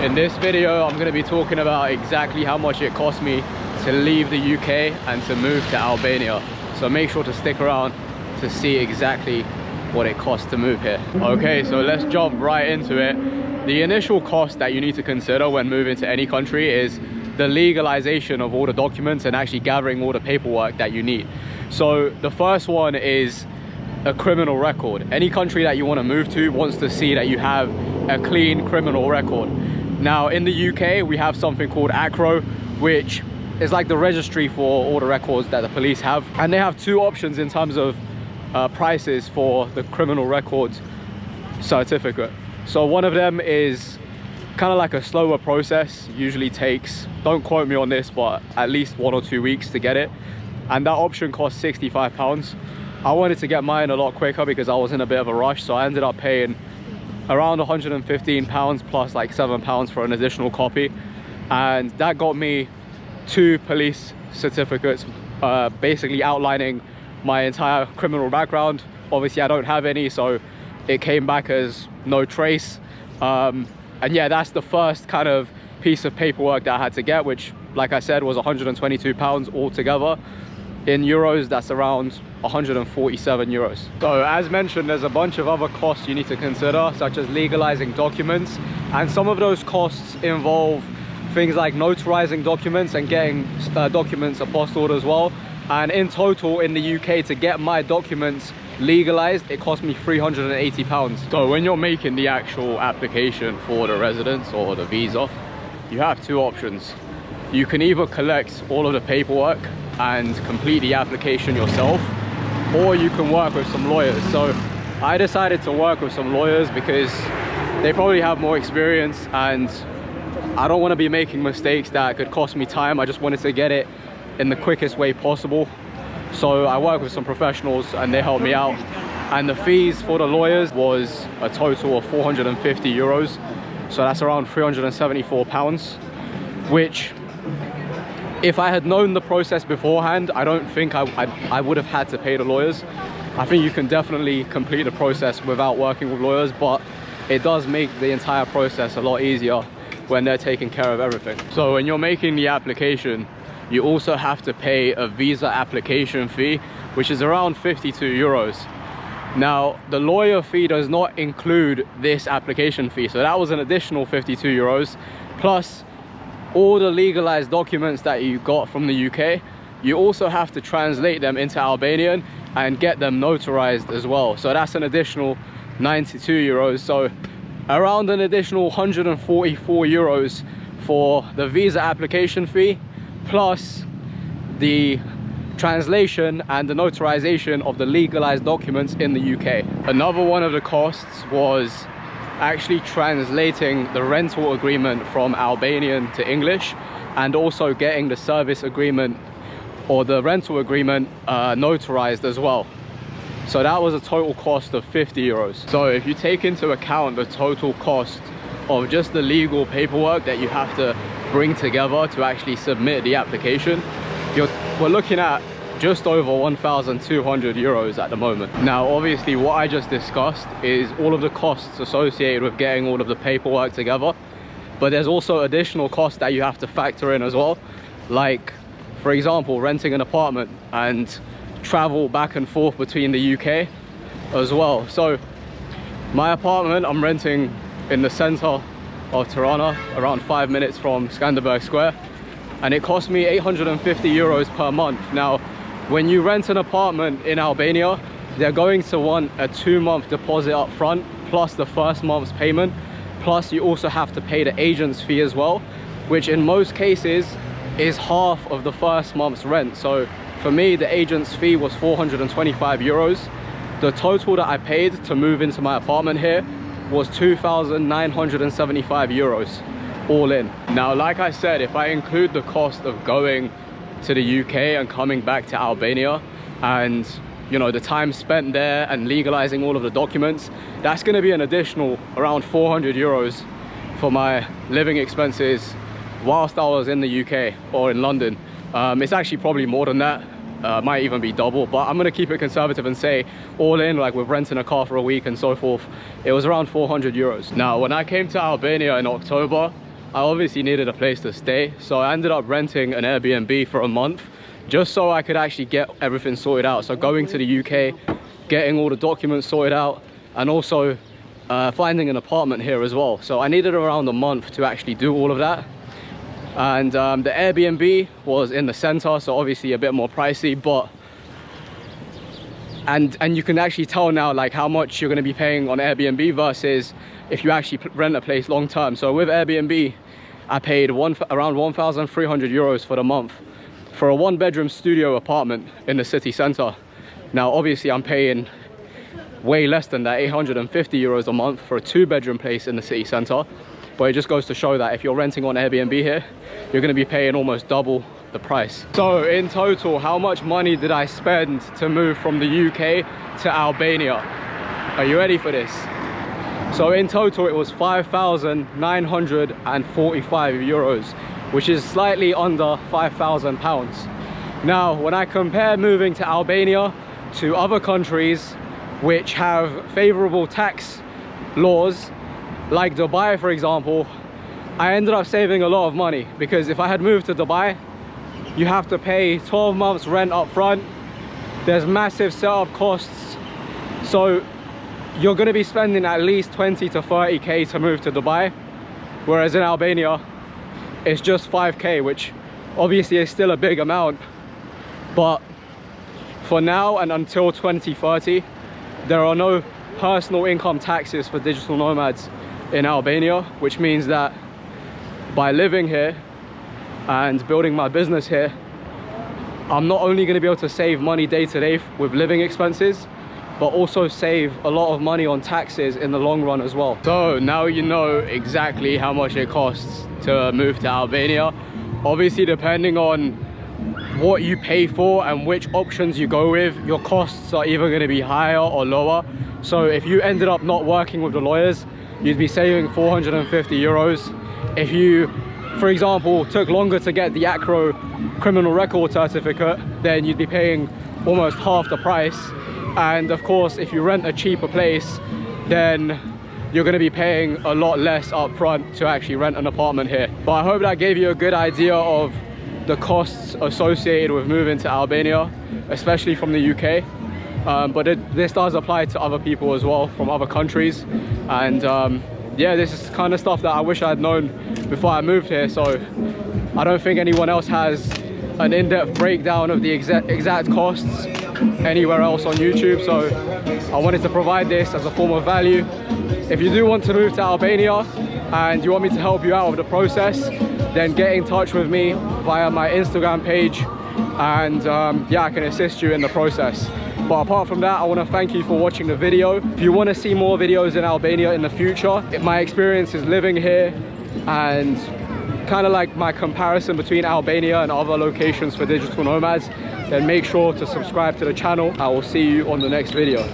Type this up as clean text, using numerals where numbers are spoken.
In this video, I'm going to be talking about exactly how much it cost me to leave the UK and to move to Albania. So make sure to stick around to see exactly what it costs to move here. Okay, so let's jump right into it. The initial cost that you need to consider when moving to any country is the legalization of all the documents and actually gathering all the paperwork that you need. So the first one is a criminal record. Any country that you want to move to wants to see that you have a clean criminal record. Now in the UK, we have something called ACRO, which is like the registry for all the records that the police have. And they have two options in terms of prices for the criminal records certificate. So one of them is kind of like a slower process, usually takes, don't quote me on this, but at least 1 or 2 weeks to get it. And that option costs £65. I wanted to get mine a lot quicker because I was in a bit of a rush, so I ended up paying around £115 plus like £7 for an additional copy. And that got me 2 police certificates, basically outlining my entire criminal background. Obviously I don't have any, so it came back as no trace. And yeah, that's the first kind of piece of paperwork that I had to get, which like I said was £122 altogether. In euros, that's around 147 euros. So as mentioned, there's a bunch of other costs you need to consider, such as legalizing documents, and some of those costs involve things like notarizing documents and getting documents apostilled as well. And in total in the UK, to get my documents legalized, it cost me £380. So when you're making the actual application for the residence or the visa, you have 2 options. You can either collect all of the paperwork and complete the application yourself, or you can work with some lawyers. So I decided to work with some lawyers because they probably have more experience, and I don't want to be making mistakes that could cost me time. I just wanted to get it in the quickest way possible. So I worked with some professionals and they helped me out, and the fees for the lawyers was a total of 450 euros, so that's around £374, which if I had known the process beforehand, I don't think I would have had to pay the lawyers. I think you can definitely complete the process without working with lawyers, but it does make the entire process a lot easier when they're taking care of everything. So when you're making the application, you also have to pay a visa application fee, which is around 52 euros. Now, the lawyer fee does not include this application fee, so that was an additional 52 euros, plus all the legalized documents that you got from the UK. You also have to translate them into Albanian and get them notarized as well, so that's an additional 92 euros. So around an additional 144 euros for the visa application fee, plus the translation and the notarization of the legalized documents in the UK. Another one of the costs was actually translating the rental agreement from Albanian to English, and also getting the service agreement or the rental agreement notarized as well. So that was a total cost of 50 euros. So if you take into account the total cost of just the legal paperwork that you have to bring together to actually submit the application, we're looking at just over 1,200 euros at the moment. Now obviously what I just discussed is all of the costs associated with getting all of the paperwork together, but there's also additional costs that you have to factor in as well, like for example renting an apartment and travel back and forth between the UK as well. So my apartment I'm renting in the center of Tirana, around 5 minutes from Skanderberg Square, and it cost me 850 euros per month. Now when you rent an apartment in Albania, they're going to want a 2-month deposit up front plus the first month's payment, plus you also have to pay the agent's fee as well, which in most cases is half of the first month's rent. So for me, the agent's fee was 425 euros. The total that I paid to move into my apartment here was 2,975 euros all in. Now like I said, if I include the cost of going to the UK and coming back to Albania, and you know the time spent there and legalizing all of the documents, that's going to be an additional around 400 euros for my living expenses whilst I was in the UK or in London. It's actually probably more than that, might even be double, but I'm going to keep it conservative and say all in, like with renting a car for a week and so forth, it was around 400 euros. Now when I came to Albania in October, I obviously needed a place to stay, so I ended up renting an Airbnb for a month just so I could actually get everything sorted out. So going to the UK, getting all the documents sorted out, and also finding an apartment here as well. So I needed around a month to actually do all of that. And the Airbnb was in the center, so obviously a bit more pricey, but and you can actually tell now like how much you're going to be paying on Airbnb versus if you actually rent a place long term. So with Airbnb, I paid around 1,300 euros for the month for a 1-bedroom studio apartment in the city center. Now obviously I'm paying way less than that, 850 euros a month for a 2-bedroom place in the city center. But it just goes to show that if you're renting on Airbnb here, you're going to be paying almost double the price. So in total, how much money did I spend to move from the UK to Albania? Are you ready for this? So in total it was 5,945 euros, which is slightly under 5,000 pounds. Now when I compare moving to Albania to other countries which have favorable tax laws, like Dubai for example, I ended up saving a lot of money, because if I had moved to Dubai, you have to pay 12 months rent up front. There's massive setup costs, so you're going to be spending at least 20 to 30k to move to Dubai, whereas in Albania it's just 5k, which obviously is still a big amount. But for now and until 2030, there are no personal income taxes for digital nomads in Albania, which means that by living here and building my business here, I'm not only going to be able to save money day to day with living expenses, but also save a lot of money on taxes in the long run as well. So now you know exactly how much it costs to move to Albania. Obviously, depending on what you pay for and which options you go with, your costs are either going to be higher or lower. So if you ended up not working with the lawyers, you'd be saving 450 euros. If you, for example, took longer to get the ACRO criminal record certificate, then you'd be paying almost half the price. And of course, if you rent a cheaper place, then you're going to be paying a lot less up front to actually rent an apartment here. But I hope that gave you a good idea of the costs associated with moving to Albania, especially from the UK. But this does apply to other people as well from other countries. And yeah, this is kind of stuff that I wish I had known before I moved here. So I don't think anyone else has an in-depth breakdown of the exact costs anywhere else on YouTube. So I wanted to provide this as a form of value. If you do want to move to Albania and you want me to help you out with the process, then get in touch with me via my Instagram page, and yeah, I can assist you in the process. But apart from that, I want to thank you for watching the video. If you want to see more videos in Albania in the future, my experiences living here and kind of like my comparison between Albania and other locations for digital nomads, then make sure to subscribe to the channel. I will see you on the next video.